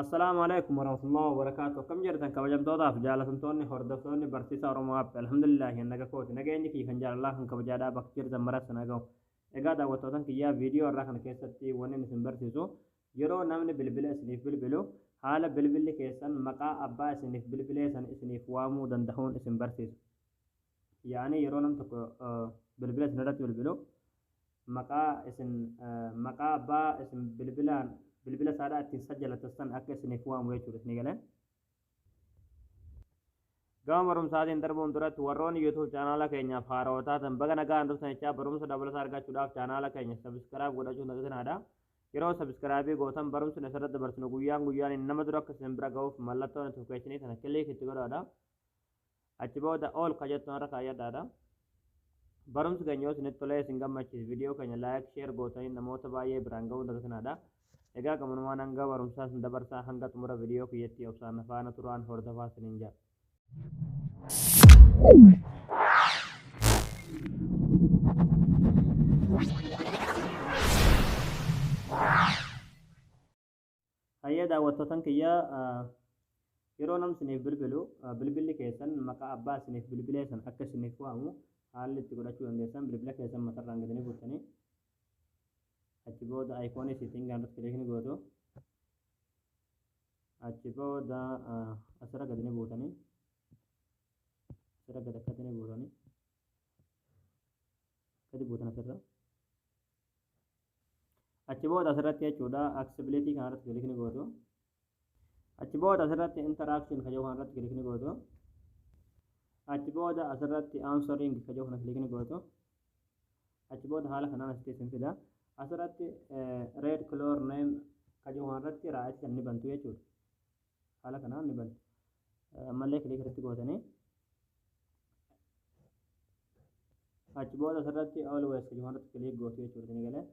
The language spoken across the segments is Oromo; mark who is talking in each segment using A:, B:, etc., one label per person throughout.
A: السلام عليكم ورحمة الله وبركاته. كم جرتن كوجب دودا في جالة توني هردفتوني برسيسا ورما الحمد لله إنك كوت نجاني في خنجر الله إنك بجادا بكتير زمرة سنجو إجادا وتوتن كيا فيديو الركن كيستي وني نسم برسيسو يرو نامن بلبلة سنيف بلبلو حال بلبلة كيسن مقا أبا سنيف بلبلة سن سنيف وامو دندهون اسم برسيسو يعني يرو نم تكو بلبلة سنرات بلبلو مقا اسم مقا أبا اسم بلبلان bilbila saadhaa ittiin sajjalatessan akka isiniif waamu jechuudha ni galee gama barumsaatiin darbuun duratti warroonni yuutuub chaanaala keenyaaf haarawaa taatan baga nagaan dhuftan jechaa barumsa dabalataa argachuudhaaf chaanaala keenya sabiskiraayib godhachuun nagitinaadha yeroo sabiskiraayibii gootan barumsni asirratti dabarsinu guyyaan nama dura akka isin bira ga'uuf mallattoon notifikashinii kana kilik itti godhaadha achi booda ol kajettoon irra kaayyadhaadha barumsi keenya yoo isinitti tolee isin gammachiise viidiyoo keenya laayik sheer gootanii namoota baay'ee biraan ga'uun nagitinaadha egaa gamunumaan hanga barumsaa sin dabarsaa hanga xumura viidiyoo kiyyatti obsaan faana turaan hordofaa isiniin jaa hayya daawwattootan kiyyaa yeroo nam isiniif bilbilu bilbilli keessan maqaa abbaa isiniif bilbilee san akka isiniif waamu haalli itti godhachuu dandeessan bilbila keessan matarraan gadanii buttanii achi booda ayikoonii isiitiin gaanratti kilikni gootu achi booda asirra gadanii buutanii asirra gad akkatanii buutanii gadi buutan asirra achi booda asirratti jechuudha accessibility kanarratti kilikni gootu achi booda asirratti interaction kajoo kanarratti kilikni gootu achi booda asirratti answering kajoo kana kilikni gootu achi booda haala kanaan asitti isin fida asirratti red color name kajoo kanarratti raayit kan ni bantu jechuudha haala kanaan ni bantu ammallee kilik irratti gootanii achi booda asirratti always kajoo kanarratti kilik gootu jechuudha ni galee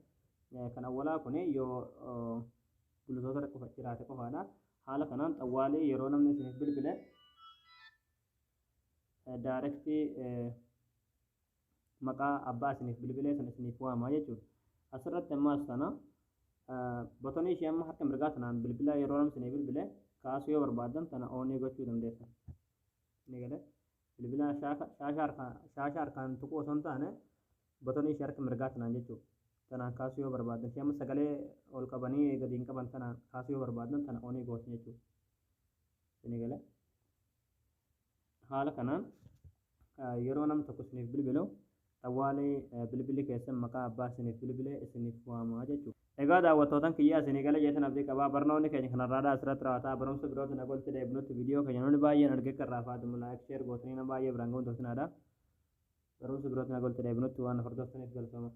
A: kan awwalaa kun yoo bulutoota qofa jiraate qofaadha haala kanaan xawwaalee yeroo namni isiniif bilbile directly maqaa abbaa isiniif bilbilee san isiniif waamaa jechuudha asirratti ammaas sana botonii ishee amma harka mirgaa sanaan bilbila yeroo namni isinii bilbile kaasuu yoo barbaadan tana oonii gochuu dandeessan ni galee bilbila shaashaa harkaan tuquu osoo hin taane botonii ishee harka mirgaa sanaan jechuudha tanaan kaasuu yoo barbaadan ishee amma sagalee ol qabanii gadi hin qaban tanaan kaasuu yoo barbaadan tana oonii gooti jechuudha ni galee haala kanaan yeroo namni tokko isiniif bilbilu xawwaalee bilbilli keessan maqaa abbaa isiniif bilbilee isiniif waamaa jechuudha. Egaa daawwattootan kiyyaa isinii gala jeetan abdii qabaa barnoonni keenya kanarraadhaa asirratti raawwataa barumsa birooti nagolti deebinutti viidiyoo keenya namni baay'een argee kan raafaatu laayik sheer gootanii nama baay'ee biraan ga'uun tolchinaadha. Barumsa birooti nagolti deebinutti waan hordoftaniif galfama.